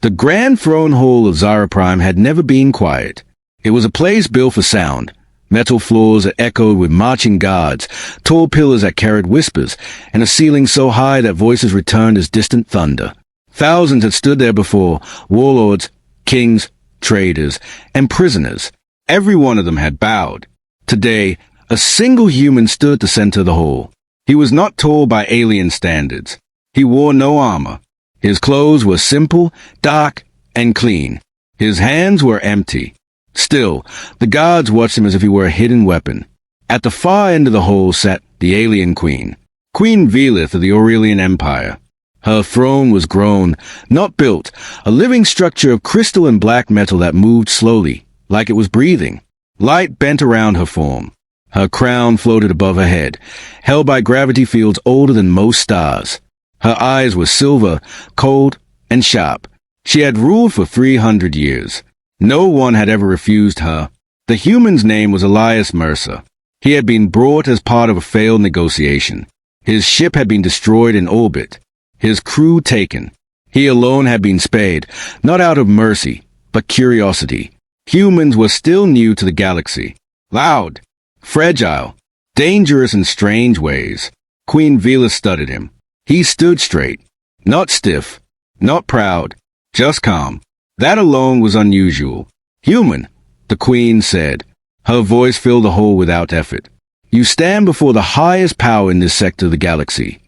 The grand throne hall of Zara Prime had never been quiet. It was a place built for sound. Metal floors that echoed with marching guards, tall pillars that carried whispers, and a ceiling so high that voices returned as distant thunder. Thousands had stood there before, warlords, kings, traders, and prisoners. Every one of them had bowed. Today, a single human stood at the center of the hall. He was not tall by alien standards. He wore no armor. His clothes were simple, dark, and clean. His hands were empty. Still, the guards watched him as if he were a hidden weapon. At the far end of the hall sat the alien queen, Queen Velith of the Aurelian Empire. Her throne was grown, not built, a living structure of crystal and black metal that moved slowly, like it was breathing. Light bent around her form. Her crown floated above her head, held by gravity fields older than most stars. Her eyes were silver, cold, and sharp. She had ruled for 300 years. No one had ever refused her. The human's name was Elias Mercer. He had been brought as part of a failed negotiation. His ship had been destroyed in orbit. His crew taken. He alone had been spared, not out of mercy, but curiosity. Humans were still new to the galaxy. Loud, fragile, dangerous in strange ways. Queen Velith studied him. He stood straight, not stiff, not proud, just calm. That alone was unusual. Human, the queen said. Her voice filled the hall without effort. You stand before the highest power in this sector of the galaxy.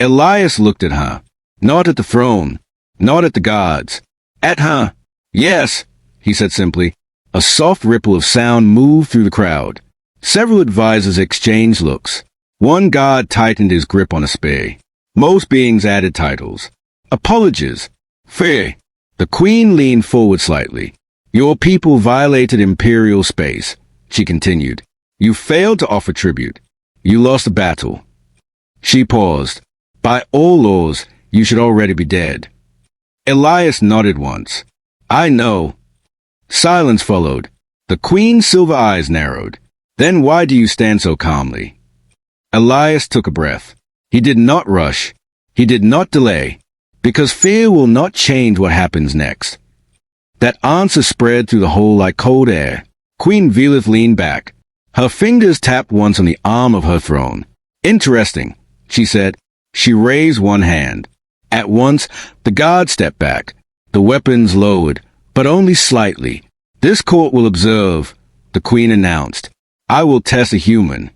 Elias looked at her. Not at the throne, not at the guards. At her. Yes, he said simply. A soft ripple of sound moved through the crowd. Several advisors exchanged looks. One guard tightened his grip on a spear. Most beings added titles. Apologies. Fear. The queen leaned forward slightly. Your people violated imperial space, she continued. You failed to offer tribute. You lost a battle. She paused. By all laws, you should already be dead. Elias nodded once. I know. Silence followed. The queen's silver eyes narrowed. Then why do you stand so calmly? Elias took a breath. He did not rush. He did not delay. Because fear will not change what happens next. That answer spread through the hall like cold air. Queen Velith leaned back. Her fingers tapped once on the arm of her throne. Interesting, she said. She raised one hand. At once, the guard stepped back. The weapons lowered, but only slightly. This court will observe, the queen announced. I will test a human.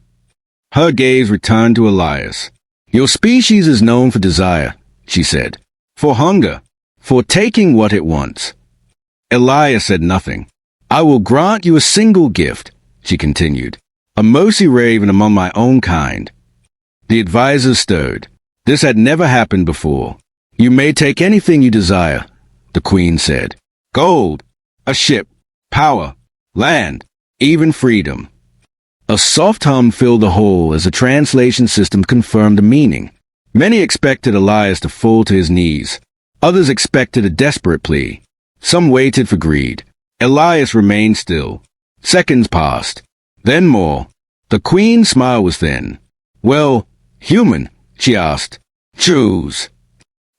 Her gaze returned to Elias. Your species is known for desire, she said. For hunger. For taking what it wants. Elias said nothing. I will grant you a single gift, she continued. A mercy raven among my own kind. The advisors stirred. This had never happened before. You may take anything you desire, the queen said. Gold, a ship, power, land, even freedom. A soft hum filled the hall as the translation system confirmed the meaning. Many expected Elias to fall to his knees. Others expected a desperate plea. Some waited for greed. Elias remained still. Seconds passed. Then more. The queen's smile was thin. Well, human, she asked. Choose.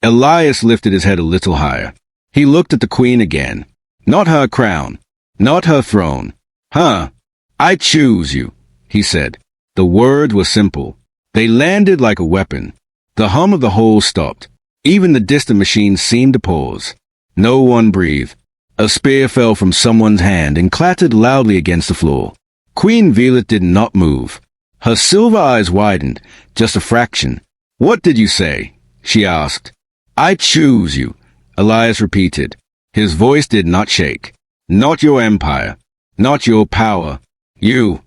Elias lifted his head a little higher. He looked at the queen again. Not her crown. Not her throne. Huh. I choose you, he said. The words were simple. They landed like a weapon. The hum of the hall stopped. Even the distant machines seemed to pause. No one breathed. A spear fell from someone's hand and clattered loudly against the floor. Queen Velith did not move. Her silver eyes widened, just a fraction. What did you say? She asked. I choose you, Elias repeated. His voice did not shake. Not your empire. Not your power. You.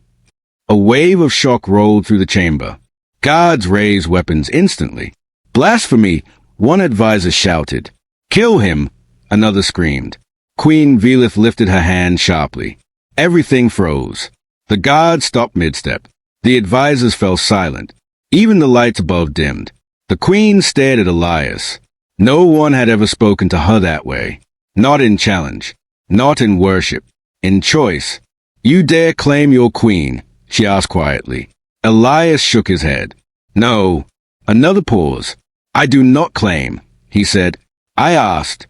A wave of shock rolled through the chamber. Guards raised weapons instantly. Blasphemy, one advisor shouted. Kill him, another screamed. Queen Velith lifted her hand sharply. Everything froze. The guards stopped mid-step. The advisors fell silent. Even the lights above dimmed. The queen stared at Elias. No one had ever spoken to her that way. Not in challenge. Not in worship. In choice. You dare claim your queen? She asked quietly. Elias shook his head. No. Another pause. I do not claim, he said. I asked.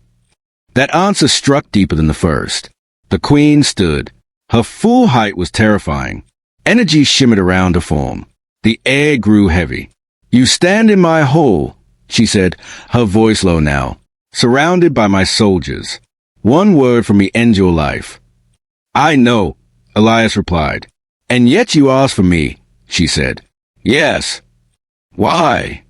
That answer struck deeper than the first. The queen stood. Her full height was terrifying. Energy shimmered around her form. The air grew heavy. "You stand in my hall," she said, her voice low now, "surrounded by my soldiers. One word from me ends your life." "I know," Elias replied. "And yet you asked for me," she said. "Yes." "Why?"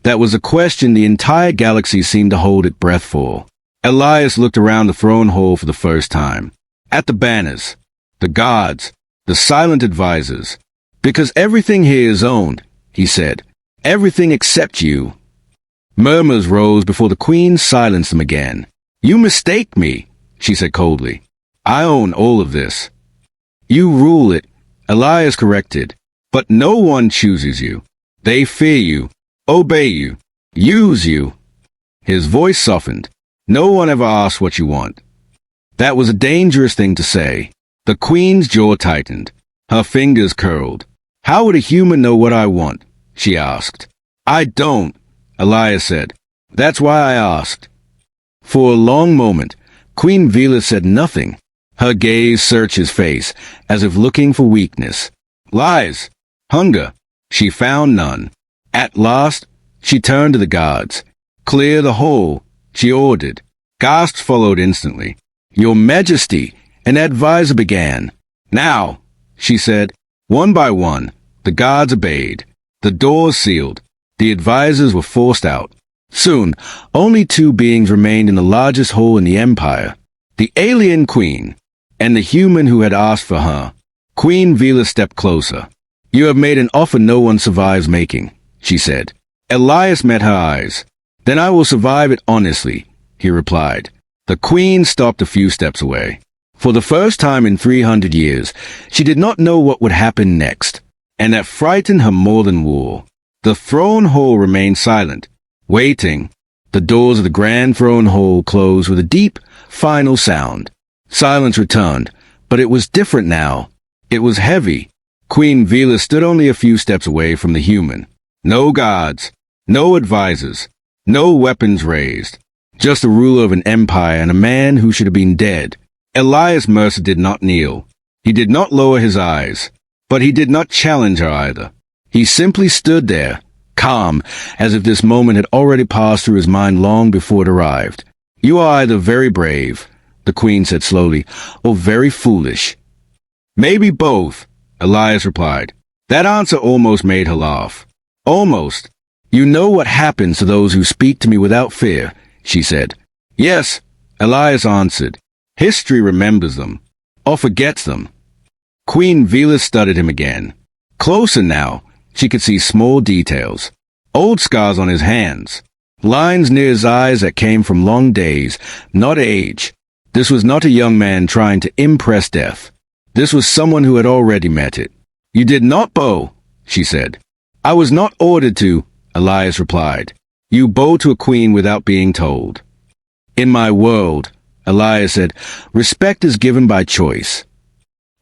That was a question the entire galaxy seemed to hold its breath for. Elias looked around the throne hall for the first time. At the banners, the guards, the silent advisors. "Because everything here is owned," he said. "Everything except you." Murmurs rose before the queen silenced them again. "You mistake me," she said coldly. "I own all of this." "You rule it," Elias corrected. "But no one chooses you. They fear you, obey you, use you." His voice softened. "No one ever asks what you want." That was a dangerous thing to say. The queen's jaw tightened. Her fingers curled. "How would a human know what I want?" she asked. "I don't," Elias said. "That's why I asked." For a long moment, Queen Vila said nothing. Her gaze searched his face, as if looking for weakness. Lies. Hunger. She found none. At last, she turned to the guards. "Clear the hall," she ordered. Gasps followed instantly. "Your Majesty," an advisor began. "Now," she said. One by one, the guards obeyed. The doors sealed. The advisors were forced out. Soon, only two beings remained in the largest hall in the Empire. The alien queen, and the human who had asked for her. Queen Vila stepped closer. "You have made an offer no one survives making," she said. Elias met her eyes. "Then I will survive it honestly," he replied. The queen stopped a few steps away. For the first time in 300 years, she did not know what would happen next, and that frightened her more than war. The throne hall remained silent, waiting. The doors of the grand throne hall closed with a deep, final sound. Silence returned, but it was different now. It was heavy. Queen Vila stood only a few steps away from the human. No guards, no advisors, no weapons raised. Just the ruler of an empire and a man who should have been dead. Elias Mercer did not kneel. He did not lower his eyes. But he did not challenge her either. He simply stood there, calm, as if this moment had already passed through his mind long before it arrived. "You are either very brave," the queen said slowly, "or very foolish." "Maybe both," Elias replied. That answer almost made her laugh. "Almost. You know what happens to those who speak to me without fear," she said. "Yes," Elias answered. "History remembers them, or forgets them." Queen Vila studied him again. Closer now, she could see small details. Old scars on his hands. Lines near his eyes that came from long days, not age. This was not a young man trying to impress death. This was someone who had already met it. "You did not bow," she said. "I was not ordered to," Elias replied. "You bow to a queen without being told." "In my world," Elias said, "respect is given by choice."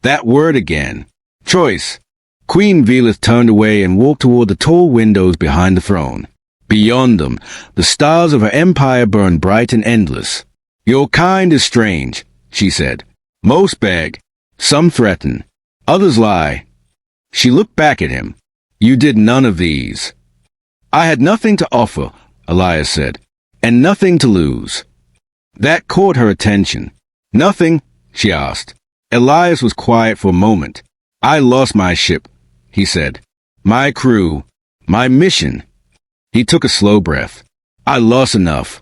That word again. Choice. Queen Vila turned away and walked toward the tall windows behind the throne. Beyond them, the stars of her empire burned bright and endless. "Your kind is strange," she said. "Most beg. Some threaten. Others lie." She looked back at him. "You did none of these." "I had nothing to offer," Elias said, "and nothing to lose." That caught her attention. "Nothing?" she asked. Elias was quiet for a moment. "I lost my ship," he said. "My crew. My mission." He took a slow breath. "I lost enough."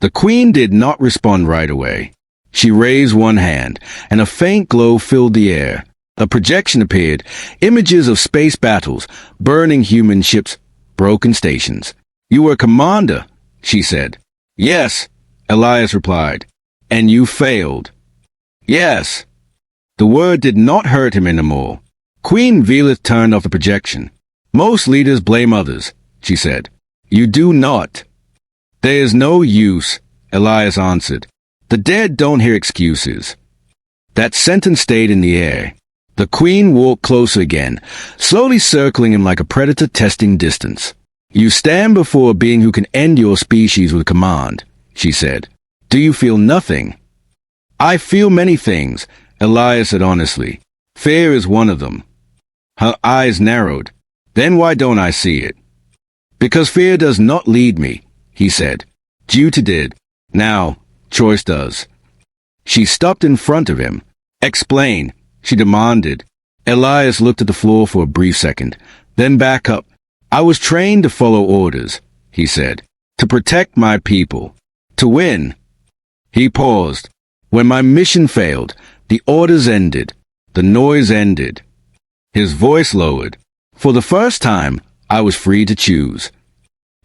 The queen did not respond right away. She raised one hand, and a faint glow filled the air. A projection appeared, images of space battles, burning human ships, broken stations. "You were commander," she said. "Yes," Elias replied. "And you failed." "Yes." The word did not hurt him anymore. Queen Vila turned off the projection. "Most leaders blame others," she said. "You do not." "There is no use," Elias answered. "The dead don't hear excuses." That sentence stayed in the air. The queen walked closer again, slowly circling him like a predator testing distance. "You stand before a being who can end your species with command," she said. Do you feel nothing? I feel many things, Elias said honestly. Fear is one of them. Her eyes narrowed. Then why don't I see it? Because fear does not lead me, he said. Duty did. Now, choice does. She stopped in front of him. Explain, she demanded. Elias looked at the floor for a brief second, then back up. I was trained to follow orders, he said. To protect my people. To win. He paused. When my mission failed, the orders ended. The noise ended. His voice lowered. For the first time, I was free to choose.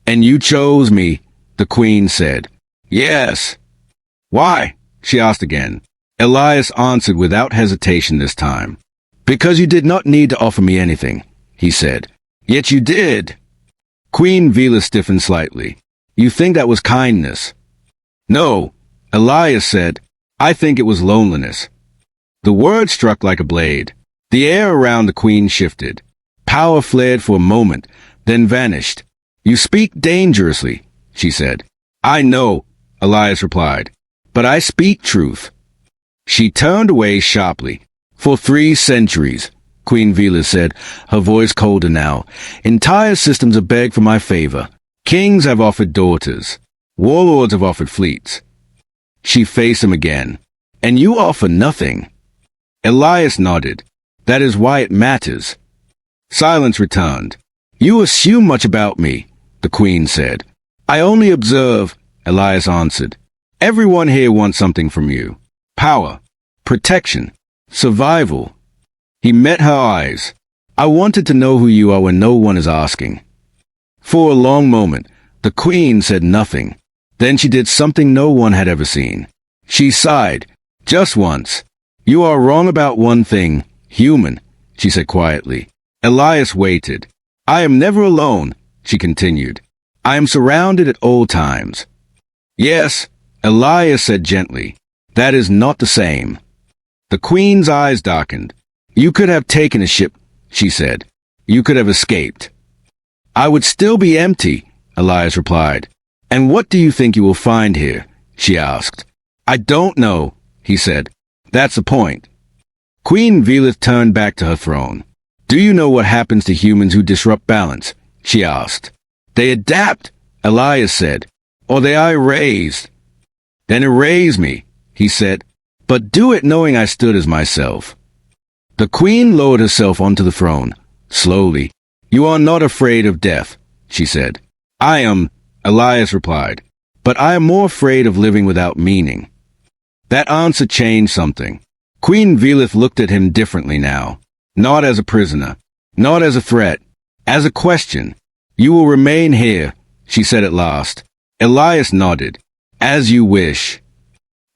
And you chose me, the Queen said. Yes. Why? She asked again. Elias answered without hesitation this time. Because you did not need to offer me anything, he said. Yet you did. Queen Vila stiffened slightly. You think that was kindness? No, Elias said. I think it was loneliness. The word struck like a blade. The air around the Queen shifted. Power flared for a moment, then vanished. You speak dangerously, she said. I know, Elias replied. But I speak truth. She turned away sharply. For 3 centuries, Queen Vila said, her voice colder now, entire systems have begged for my favor. Kings have offered daughters. Warlords have offered fleets. She faced him again. And you offer nothing. Elias nodded. That is why it matters. Silence returned. You assume much about me, the Queen said. I only observe, Elias answered. Everyone here wants something from you. Power. Protection. Survival. He met her eyes. I wanted to know who you are when no one is asking. For a long moment, the Queen said nothing. Then she did something no one had ever seen. She sighed. Just once. You are wrong about one thing, human, she said quietly. Elias waited. I am never alone, she continued. I am surrounded at all times. Yes, Elias said gently. That is not the same. The Queen's eyes darkened. You could have taken a ship, she said. You could have escaped. I would still be empty, Elias replied. And what do you think you will find here? She asked. I don't know, he said. That's the point. Queen Velith turned back to her throne. Do you know what happens to humans who disrupt balance? She asked. They adapt, Elias said, or they are erased. Then erase me, he said, but do it knowing I stood as myself. The Queen lowered herself onto the throne, slowly. You are not afraid of death, she said. I am, Elias replied, but I am more afraid of living without meaning. That answer changed something. Queen Velith looked at him differently now. Not as a prisoner, not as a threat, as a question. You will remain here, she said at last. Elias nodded. As you wish.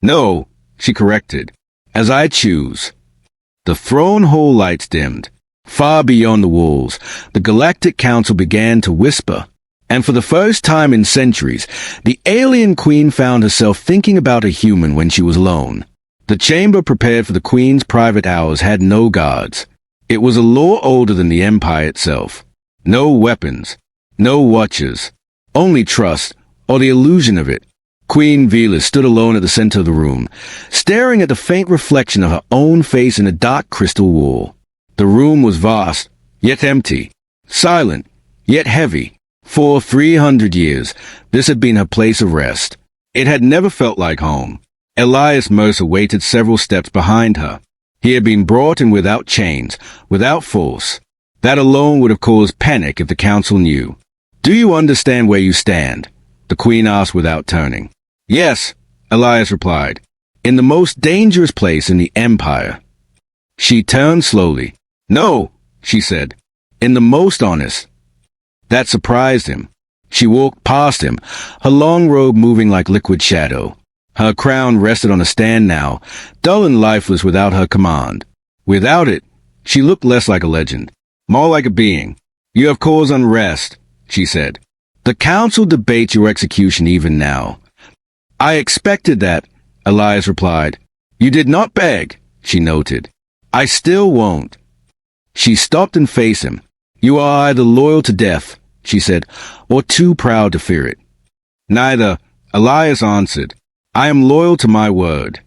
No, she corrected. As I choose. The throne hall lights dimmed. Far beyond the walls, the Galactic Council began to whisper. And for the first time in centuries, the alien queen found herself thinking about a human when she was alone. The chamber prepared for the queen's private hours had no guards. It was a law older than the empire itself. No weapons. No watchers. Only trust, or the illusion of it. Queen Vila stood alone at the center of the room, staring at the faint reflection of her own face in a dark crystal wall. The room was vast, yet empty. Silent, yet heavy. For 300 years, this had been her place of rest. It had never felt like home. Elias Mercer waited several steps behind her. He had been brought in without chains, without force. That alone would have caused panic if the council knew. Do you understand where you stand? The Queen asked without turning. Yes, Elias replied. In the most dangerous place in the empire. She turned slowly. No, she said. In the most honest. That surprised him. She walked past him, her long robe moving like liquid shadow. Her crown rested on a stand now, dull and lifeless without her command. Without it, she looked less like a legend, more like a being. You have caused unrest, she said. The council debates your execution even now. I expected that, Elias replied. You did not beg, she noted. I still won't. She stopped and faced him. You are either loyal to death, she said, or too proud to fear it. Neither, Elias answered. I am loyal to my word.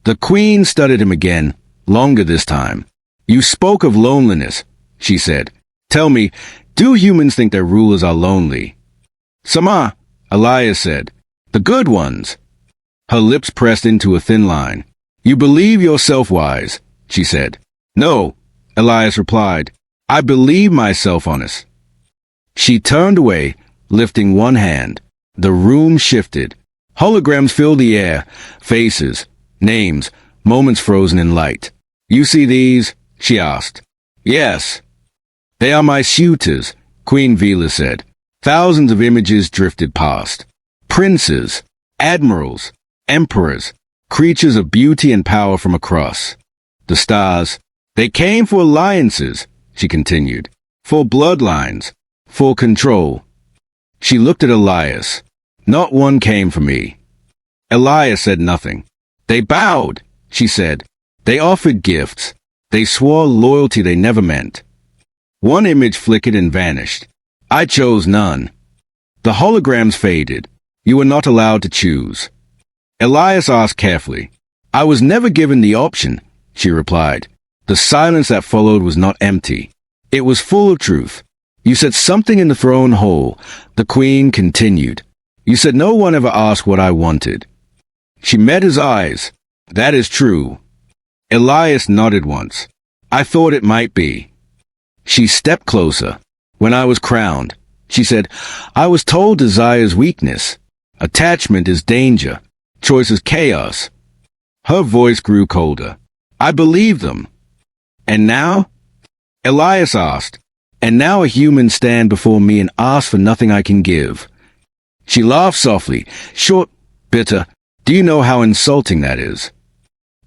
The queen studied him again, longer this time. You spoke of loneliness, she said. Tell me, do humans think their rulers are lonely? Sama, Elias said. The good ones. Her lips pressed into a thin line. You believe yourself wise, she said. No, Elias replied. I believe myself honest. She turned away, lifting one hand. The room shifted. Holograms filled the air, faces, names, moments frozen in light. You see these? She asked. Yes. They are my suitors, Queen Vila said. Thousands of images drifted past. Princes, admirals, emperors, creatures of beauty and power from across. The stars, they came for alliances, she continued, for bloodlines, for control. She looked at Elias. Not one came for me. Elias said nothing. They bowed, she said. They offered gifts. They swore loyalty they never meant. One image flickered and vanished. I chose none. The holograms faded. You were not allowed to choose. Elias asked carefully. I was never given the option, she replied. The silence that followed was not empty. It was full of truth. You said something in the throne hall. The queen continued. You said no one ever asked what I wanted. She met his eyes. That is true. Elias nodded once. I thought it might be. She stepped closer. When I was crowned, she said, I was told desire is weakness. Attachment is danger. Choice is chaos. Her voice grew colder. I believed them. And now? Elias asked. And now a human stand before me and ask for nothing I can give. She laughed softly, short, bitter. Do you know how insulting that is?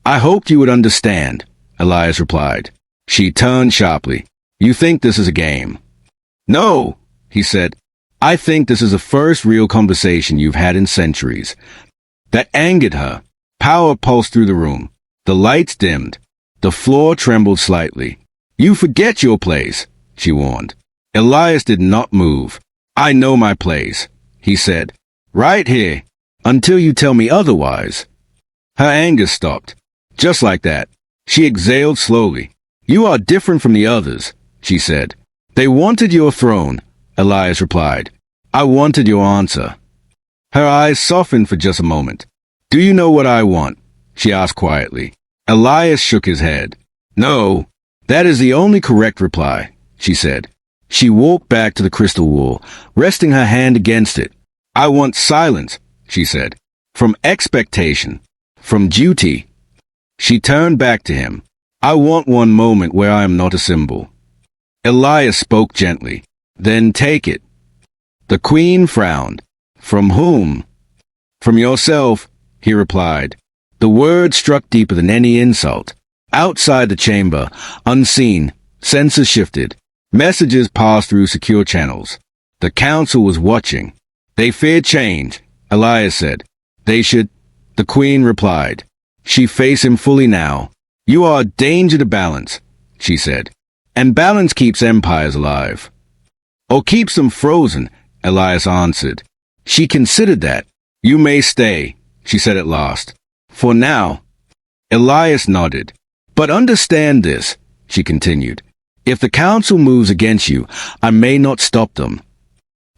I hoped you would understand, Elias replied. She turned sharply. You think this is a game? No, he said. I think this is the first real conversation you've had in centuries. That angered her. Power pulsed through the room. The lights dimmed. The floor trembled slightly. You forget your place, she warned. Elias did not move. I know my place, he said. Right here, until you tell me otherwise. Her anger stopped. Just like that. She exhaled slowly. You are different from the others, she said. They wanted your throne, Elias replied. I wanted your answer. Her eyes softened for just a moment. Do you know what I want? She asked quietly. Elias shook his head. No, that is the only correct reply, she said. She walked back to the crystal wall, resting her hand against it. I want silence, she said. From expectation. From duty. She turned back to him. I want one moment where I am not a symbol. Elias spoke gently. Then take it. The queen frowned. From whom? From yourself, he replied. The word struck deeper than any insult. Outside the chamber, unseen, sensors shifted. Messages passed through secure channels. The council was watching. They feared change, Elias said. They should, the queen replied. She faced him fully now. You are a danger to balance, she said. And balance keeps empires alive. Or keeps them frozen, Elias answered. She considered that. You may stay, she said at last. For now. Elias nodded. But understand this, she continued. If the council moves against you, I may not stop them.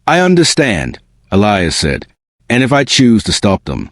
I understand, Elias said. And if I choose to stop them?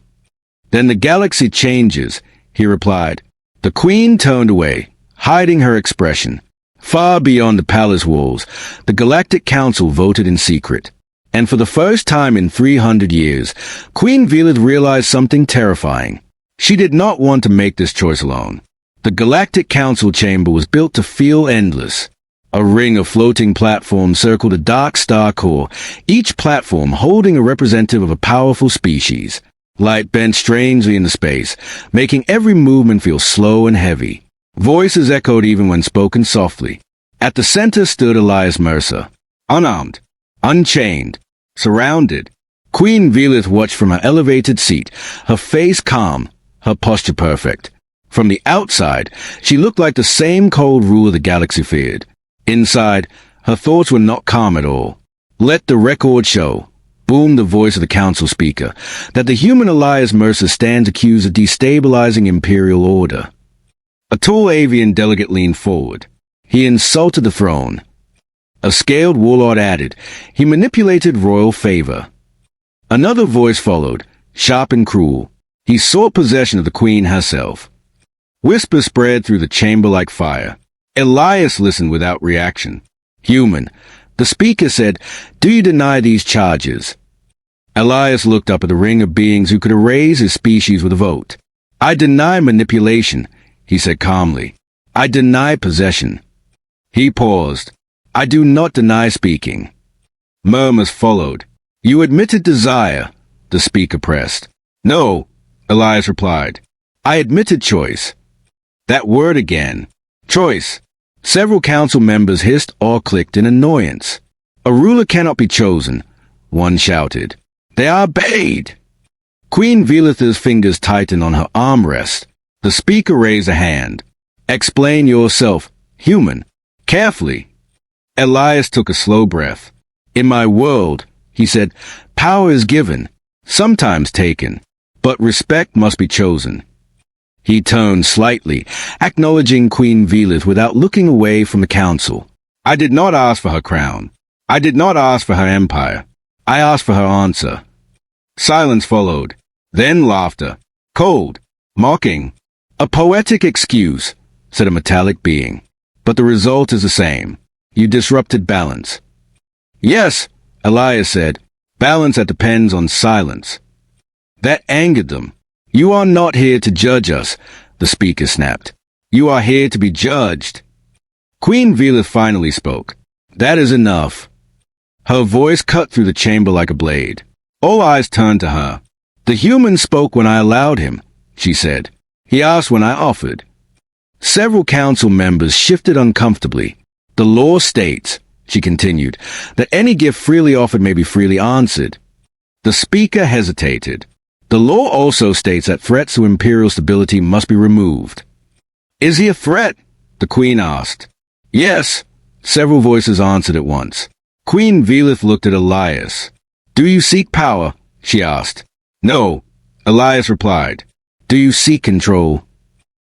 Then the galaxy changes, he replied. The queen turned away, hiding her expression. Far beyond the palace walls, the Galactic Council voted in secret. And for the first time in 300 years, Queen Velith realized something terrifying. She did not want to make this choice alone. The Galactic Council chamber was built to feel endless. A ring of floating platforms circled a dark star core, each platform holding a representative of a powerful species. Light bent strangely into space, making every movement feel slow and heavy. Voices echoed even when spoken softly. At the center stood Elias Mercer, unarmed, unchained, surrounded. Queen Velith watched from her elevated seat, her face calm, her posture perfect. From the outside, she looked like the same cold ruler the galaxy feared. Inside, her thoughts were not calm at all. Let the record show. boomed the voice of the council speaker, that the human Elias Mercer stands accused of destabilizing imperial order. A tall avian delegate leaned forward. He insulted the throne. A scaled warlord added, he manipulated royal favor. Another voice followed, sharp and cruel. He sought possession of the queen herself. Whispers spread through the chamber like fire. Elias listened without reaction. Human. The speaker said, do you deny these charges? Elias looked up at the ring of beings who could erase his species with a vote. I deny manipulation, he said calmly. I deny possession. He paused. I do not deny speaking. Murmurs followed. You admitted desire, the speaker pressed. No, Elias replied. I admitted choice. That word again. Choice. Several council members hissed or clicked in annoyance. A ruler cannot be chosen, one shouted. They are obeyed. Queen Velitha's fingers tightened on her armrest. The speaker raised a hand. Explain yourself, human. Carefully. Elias took a slow breath. In my world, he said, power is given, sometimes taken, but respect must be chosen. He turned slightly, acknowledging Queen Velith without looking away from the council. I did not ask for her crown. I did not ask for her empire. I asked for her answer. Silence followed. Then laughter. Cold. Mocking. A poetic excuse, said a metallic being. But the result is the same. You disrupted balance. Yes, Elias said. Balance that depends on silence. That angered them. You are not here to judge us, the speaker snapped. You are here to be judged. Queen Velith finally spoke. That is enough. Her voice cut through the chamber like a blade. All eyes turned to her. The human spoke when I allowed him, she said. He asked when I offered. Several council members shifted uncomfortably. The law states, she continued, that any gift freely offered may be freely answered. The speaker hesitated. The law also states that threats to imperial stability must be removed. Is he a threat? The queen asked. Yes, several voices answered at once. Queen Velith looked at Elias. Do you seek power? She asked. No, Elias replied. Do you seek control?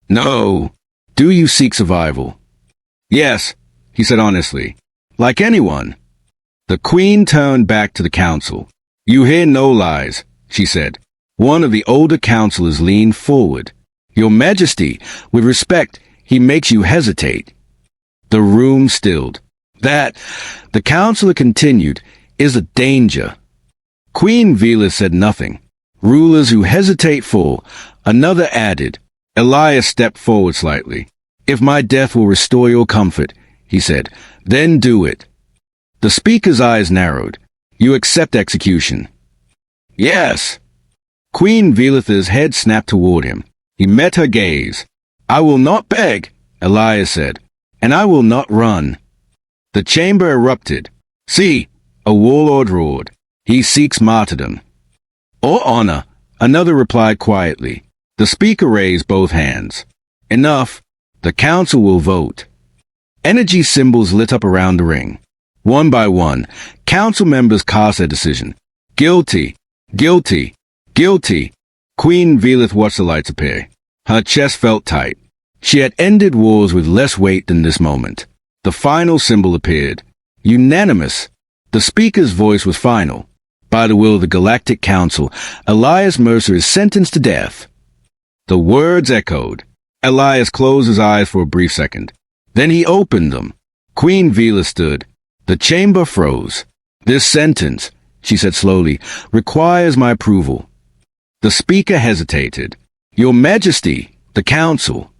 No. Do you seek survival? Yes, he said honestly. Like anyone. The queen turned back to the council. You hear no lies, she said. One of the older councillors leaned forward. Your Majesty, with respect, he makes you hesitate. The room stilled. That, the councillor continued, is a danger. Queen Velith said nothing. Rulers who hesitate fall. Another added. Elias stepped forward slightly. If my death will restore your comfort, he said, then do it. The speaker's eyes narrowed. You accept execution. Yes. Queen Velitha's head snapped toward him. He met her gaze. I will not beg, Elias said, and I will not run. The chamber erupted. See, a warlord roared. He seeks martyrdom. Or honor, another replied quietly. The speaker raised both hands. Enough. The council will vote. Energy symbols lit up around the ring. One by one, council members cast their decision. Guilty. Guilty. Guilty. Queen Velith watched the lights appear. Her chest felt tight. She had ended wars with less weight than this moment. The final symbol appeared. Unanimous. The speaker's voice was final. By the will of the Galactic Council, Elias Mercer is sentenced to death. The words echoed. Elias closed his eyes for a brief second. Then he opened them. Queen Velith stood. The chamber froze. This sentence, she said slowly, requires my approval. The speaker hesitated. Your Majesty, the Council.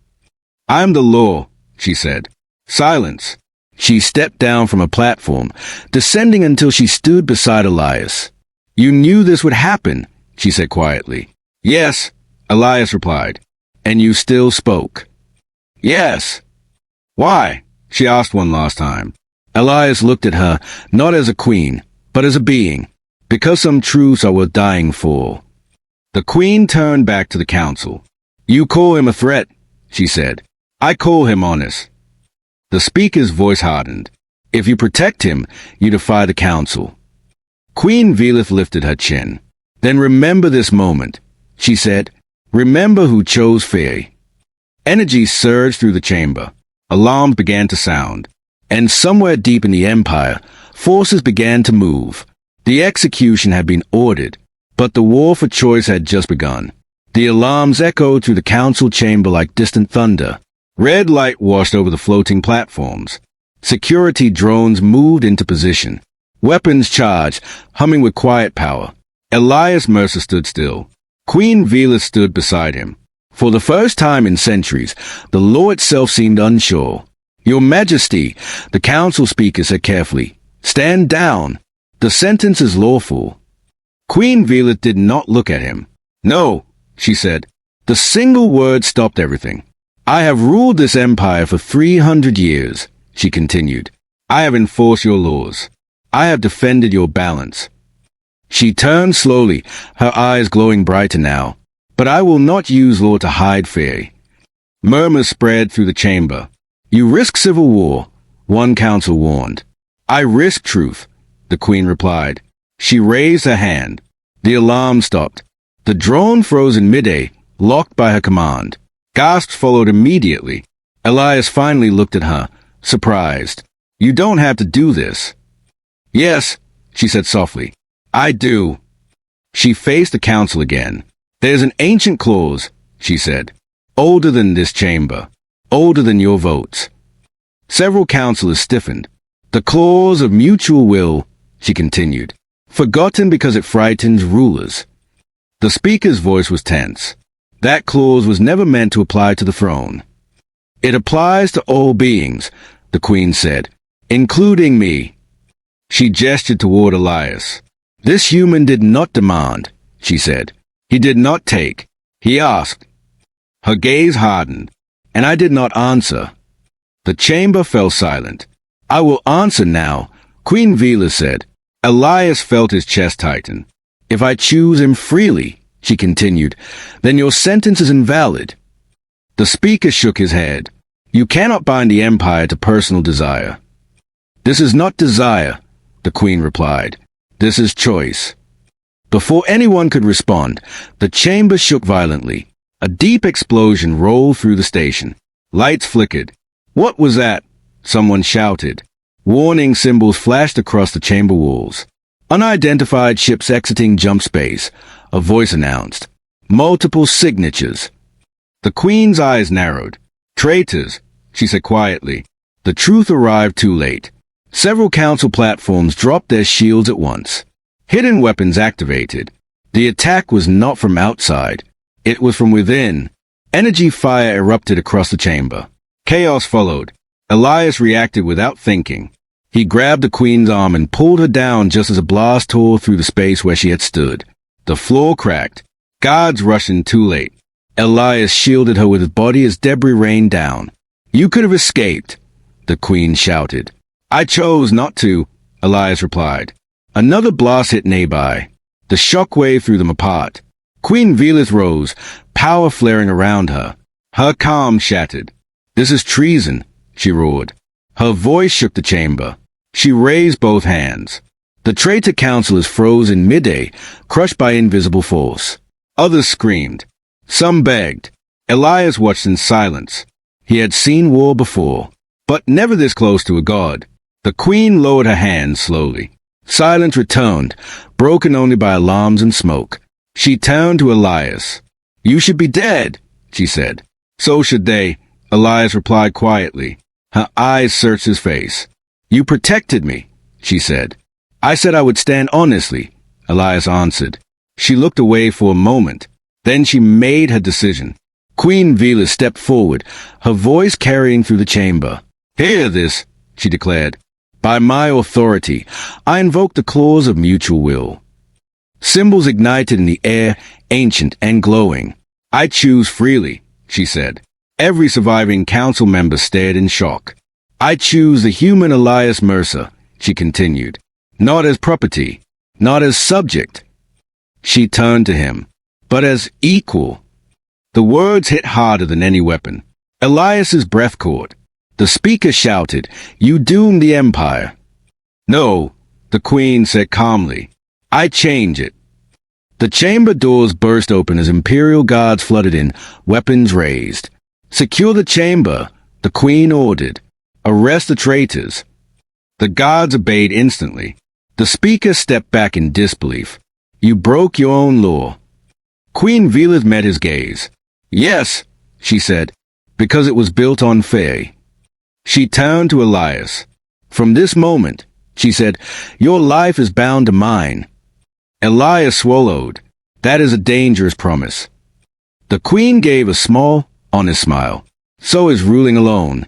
I am the law, she said. Silence. She stepped down from a platform, descending until she stood beside Elias. You knew this would happen, she said quietly. Yes, Elias replied. And you still spoke. Yes. Why? She asked one last time. Elias looked at her, not as a queen, but as a being, because some truths are worth dying for. The queen turned back to the council. You call him a threat, she said. I call him honest. The speaker's voice hardened. If you protect him, you defy the council. Queen Velith lifted her chin. Then remember this moment, she said. Remember who chose fear. Energy surged through the chamber. Alarms began to sound. And somewhere deep in the Empire, forces began to move. The execution had been ordered, but the war for choice had just begun. The alarms echoed through the council chamber like distant thunder. Red light washed over the floating platforms. Security drones moved into position. Weapons charged, humming with quiet power. Elias Mercer stood still. Queen Velith stood beside him. For the first time in centuries, the law itself seemed unsure. Your Majesty, the council speaker said carefully, stand down. The sentence is lawful. Queen Velith did not look at him. No, she said. The single word stopped everything. I have ruled this empire for 300 years, she continued. I have enforced your laws. I have defended your balance. She turned slowly, her eyes glowing brighter now. But I will not use law to hide fear. Murmurs spread through the chamber. You risk civil war, one council warned. I risk truth, the queen replied. She raised her hand. The alarm stopped. The drone froze in midair, locked by her command. Gasps followed immediately. Elias finally looked at her, surprised. You don't have to do this. Yes, she said softly. I do. She faced the council again. There's an ancient clause, she said. Older than this chamber. Older than your votes. Several councillors stiffened. The clause of mutual will, she continued. Forgotten because it frightens rulers. The speaker's voice was tense. That clause was never meant to apply to the throne. It applies to all beings, the queen said, including me. She gestured toward Elias. This human did not demand, she said. He did not take. He asked. Her gaze hardened, and I did not answer. The chamber fell silent. I will answer now, Queen Velith said. Elias felt his chest tighten. If I choose him freely, she continued, then your sentence is invalid. The speaker shook his head. You cannot bind the empire to personal desire. This is not desire, the queen replied. This is choice. Before anyone could respond, the chamber shook violently. A deep explosion rolled through the station. Lights flickered. What was that? Someone shouted. Warning symbols flashed across the chamber walls. Unidentified ships exiting jump space, a voice announced. Multiple signatures. The queen's eyes narrowed. Traitors, she said quietly. The truth arrived too late. Several council platforms dropped their shields at once. Hidden weapons activated. The attack was not from outside. It was from within. Energy fire erupted across the chamber. Chaos followed. Elias reacted without thinking. He grabbed the queen's arm and pulled her down just as a blast tore through the space where she had stood. The floor cracked. Guards rushed in too late. Elias shielded her with his body as debris rained down. You could have escaped, the queen shouted. I chose not to, Elias replied. Another blast hit nearby. The shockwave threw them apart. Queen Velith rose, power flaring around her. Her calm shattered. This is treason, she roared. Her voice shook the chamber. She raised both hands. The traitor councillors froze in midair, crushed by invisible force. Others screamed. Some begged. Elias watched in silence. He had seen war before, but never this close to a god. The queen lowered her hands slowly. Silence returned, broken only by alarms and smoke. She turned to Elias. You should be dead, she said. So should they, Elias replied quietly. Her eyes searched his face. You protected me, she said. I said I would stand honestly, Elias answered. She looked away for a moment. Then she made her decision. Queen Velith stepped forward, her voice carrying through the chamber. Hear this, she declared. By my authority, I invoke the clause of mutual will. Symbols ignited in the air, ancient and glowing. I choose freely, she said. Every surviving council member stared in shock. I choose the human Elias Mercer, she continued. Not as property, not as subject. She turned to him, but as equal. The words hit harder than any weapon. Elias's breath caught. The speaker shouted, You doom the empire. No, the queen said calmly. I change it. The chamber doors burst open as Imperial guards flooded in, weapons raised. Secure the chamber, the Queen ordered. Arrest the traitors. The guards obeyed instantly. The speaker stepped back in disbelief. You broke your own law. Queen Velith met his gaze. Yes, she said, because it was built on faith. She turned to Elias. From this moment, she said, your life is bound to mine. Elias swallowed. That is a dangerous promise. The Queen gave a small, honest smile. So is ruling alone.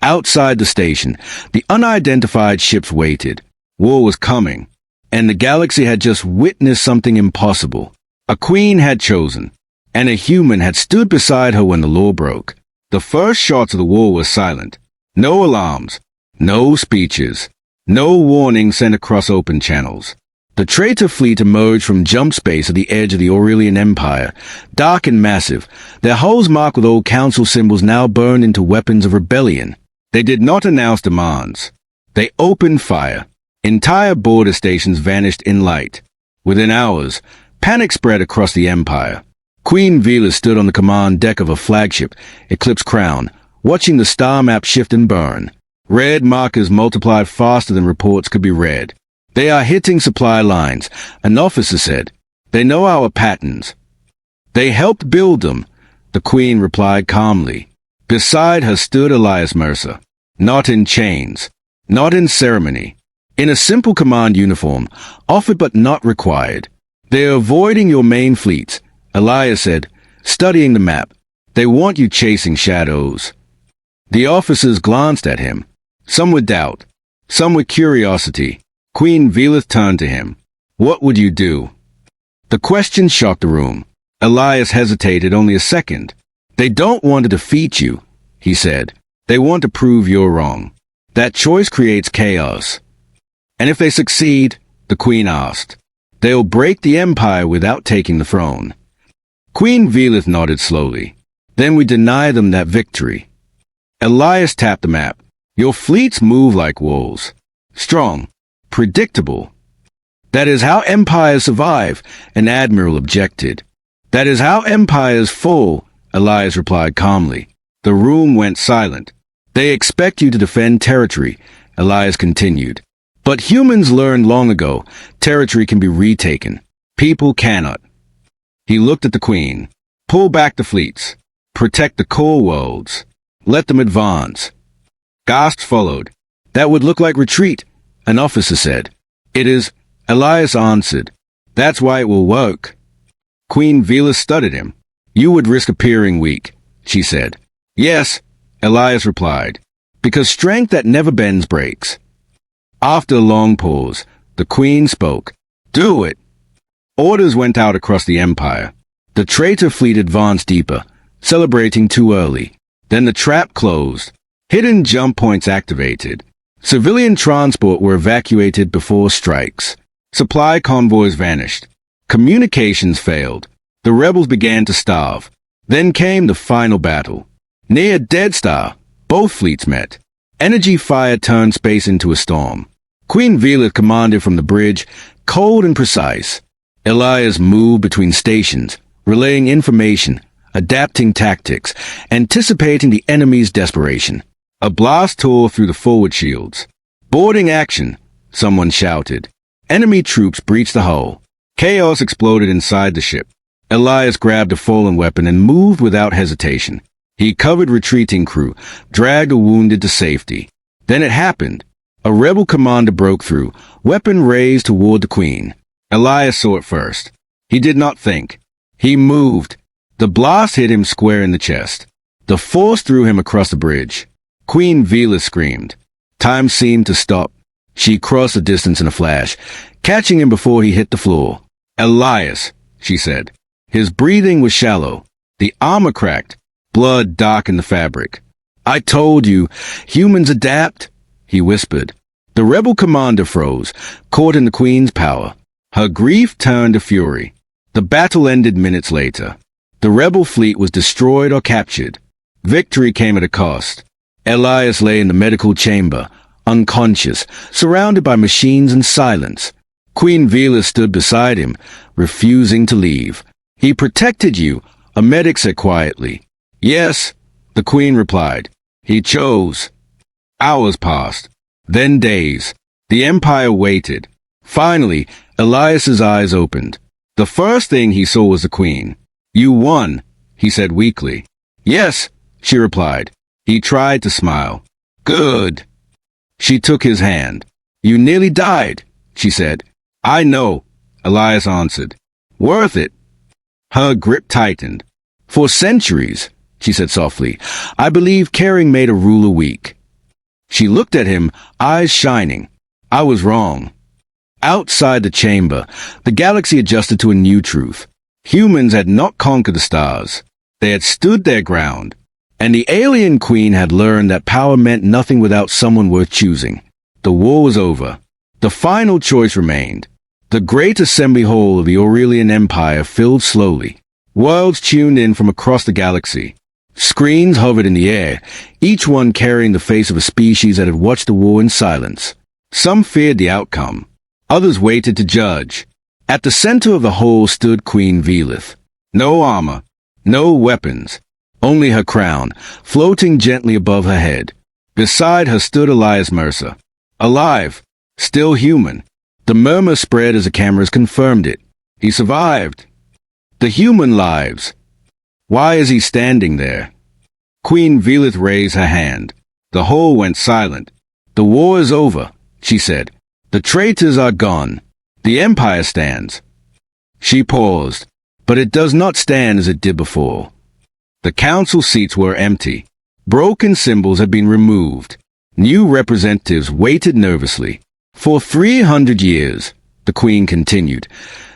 Outside the station, the unidentified ships waited. War was coming, and the galaxy had just witnessed something impossible. A queen had chosen, and a human had stood beside her when the law broke. The first shots of the war were silent. No alarms, no speeches, no warning sent across open channels. The traitor fleet emerged from jump space at the edge of the Aurelian Empire, dark and massive, their hulls marked with old council symbols now burned into weapons of rebellion. They did not announce demands. They opened fire. Entire border stations vanished in light. Within hours, panic spread across the Empire. Queen Velith stood on the command deck of a flagship, Eclipse Crown, watching the star map shift and burn. Red markers multiplied faster than reports could be read. They are hitting supply lines, an officer said. They know our patterns. They helped build them, the Queen replied calmly. Beside her stood Elias Mercer. Not in chains, not in ceremony. In a simple command uniform, offered but not required. They are avoiding your main fleets, Elias said, studying the map. They want you chasing shadows. The officers glanced at him, some with doubt, some with curiosity. Queen Velith turned to him. What would you do? The question shocked the room. Elias hesitated only a second. They don't want to defeat you, he said. They want to prove you're wrong. That choice creates chaos. And if they succeed, the Queen asked, they'll break the Empire without taking the throne. Queen Velith nodded slowly. Then we deny them that victory. Elias tapped the map. Your fleets move like wolves. Strong. Predictable. That is how empires survive, an admiral objected. That is how empires fall, Elias replied calmly. The room went silent. They expect you to defend territory, Elias continued. But humans learned long ago, territory can be retaken. People cannot. He looked at the Queen. Pull back the fleets. Protect the core worlds. Let them advance. Gasps followed. That would look like retreat, an officer said. It is, Elias answered. That's why it will work. Queen Velith studied him. You would risk appearing weak, she said. Yes, Elias replied. Because strength that never bends breaks. After a long pause, the Queen spoke. Do it. Orders went out across the Empire. The traitor fleet advanced deeper, celebrating too early. Then the trap closed. Hidden jump points activated. Civilian transport were evacuated before strikes. Supply convoys vanished. Communications failed. The rebels began to starve. Then came the final battle. Near Dead Star, both fleets met. Energy fire turned space into a storm. Queen Velith commanded from the bridge, cold and precise. Elias moved between stations, relaying information, adapting tactics, anticipating the enemy's desperation. A blast tore through the forward shields. Boarding action, someone shouted. Enemy troops breached the hull. Chaos exploded inside the ship. Elias grabbed a fallen weapon and moved without hesitation. He covered retreating crew, dragged a wounded to safety. Then it happened. A rebel commander broke through, weapon raised toward the Queen. Elias saw it first. He did not think. He moved. The blast hit him square in the chest. The force threw him across the bridge. Queen Velith screamed. Time seemed to stop. She crossed the distance in a flash, catching him before he hit the floor. Elias, she said. His breathing was shallow. The armor cracked. Blood darkened the fabric. I told you, humans adapt, he whispered. The rebel commander froze, caught in the Queen's power. Her grief turned to fury. The battle ended minutes later. The rebel fleet was destroyed or captured. Victory came at a cost. Elias lay in the medical chamber, unconscious, surrounded by machines and silence. Queen Vela stood beside him, refusing to leave. "He protected you," a medic said quietly. "Yes," the queen replied. "He chose." Hours passed, then days. The Empire waited. Finally, Elias's eyes opened. The first thing he saw was the queen. "You won," he said weakly. "Yes," she replied. He tried to smile. "Good." She took his hand. "You nearly died," she said. "I know," Elias answered. "Worth it." Her grip tightened. "For centuries," she said softly, "I believe caring made a ruler weak." She looked at him, eyes shining. "I was wrong." Outside the chamber, the galaxy adjusted to a new truth. Humans had not conquered the stars. They had stood their ground. And the alien queen had learned that power meant nothing without someone worth choosing. The war was over. The final choice remained. The great assembly hall of the Aurelian Empire filled slowly. Worlds tuned in from across the galaxy. Screens hovered in the air, each one carrying the face of a species that had watched the war in silence. Some feared the outcome. Others waited to judge. At the center of the hall stood Queen Velith. No armor, no weapons, only her crown, floating gently above her head. Beside her stood Elias Mercer. Alive, still human. The murmur spread as the cameras confirmed it. He survived. The human lives. Why is he standing there? Queen Velith raised her hand. The hall went silent. "The war is over," she said. "The traitors are gone. The Empire stands." She paused, but it does not stand as it did before. The council seats were empty. Broken symbols had been removed. New representatives waited nervously. "For 300 years, the queen continued,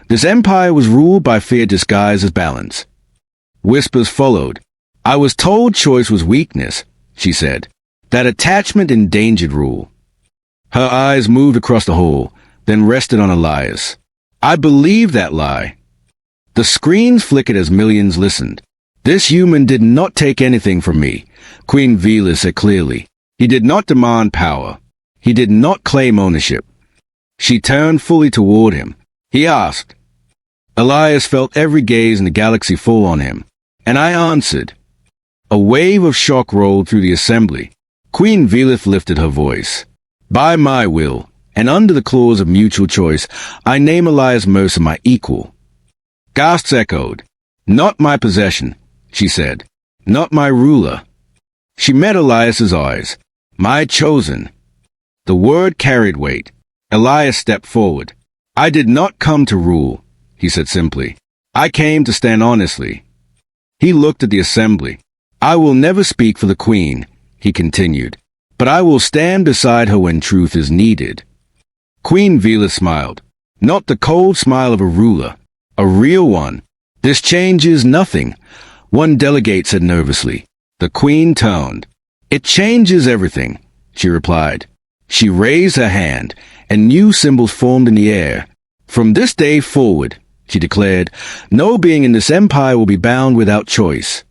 this empire was ruled by fear disguised as balance." Whispers followed. "I was told choice was weakness," she said. "That attachment endangered rule." Her eyes moved across the hall, then rested on Elias. "I believe that lie." The screens flickered as millions listened. "This human did not take anything from me," Queen Vela said clearly. "He did not demand power. He did not claim ownership." She turned fully toward him. He asked. Elias felt every gaze in the galaxy fall on him. And I answered. A wave of shock rolled through the assembly. Queen Velith lifted her voice. "By my will, and under the clause of mutual choice, I name Elias Mercer my equal." Gasps echoed. "Not my possession," she said. "Not my ruler." She met Elias's eyes. "My chosen." The word carried weight. Elias stepped forward. "I did not come to rule," he said simply. "I came to stand honestly." He looked at the assembly. "I will never speak for the queen," he continued, "but I will stand beside her when truth is needed." Queen Vela smiled. Not the cold smile of a ruler, a real one. "This changes nothing," one delegate said nervously. The queen toned. "It changes everything," she replied. She raised her hand, and new symbols formed in the air. "From this day forward," she declared, "no being in this empire will be bound without choice."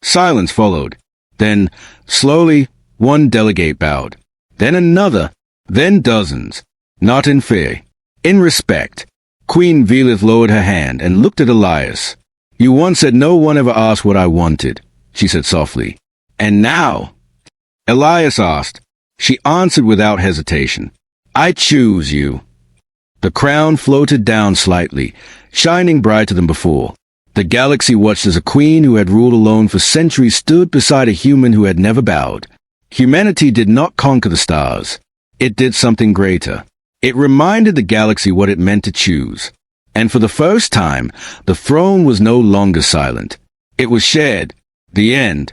Silence followed. Then, slowly, one delegate bowed. Then another. Then dozens. Not in fear. In respect. Queen Velith lowered her hand and looked at Elias. "You once said no one ever asked what I wanted," she said softly. "And now?" Elias asked. She answered without hesitation. "I choose you." The crown floated down slightly, shining brighter than before. The galaxy watched as a queen who had ruled alone for centuries stood beside a human who had never bowed. Humanity did not conquer the stars. It did something greater. It reminded the galaxy what it meant to choose. And for the first time, the throne was no longer silent. It was shared. The end.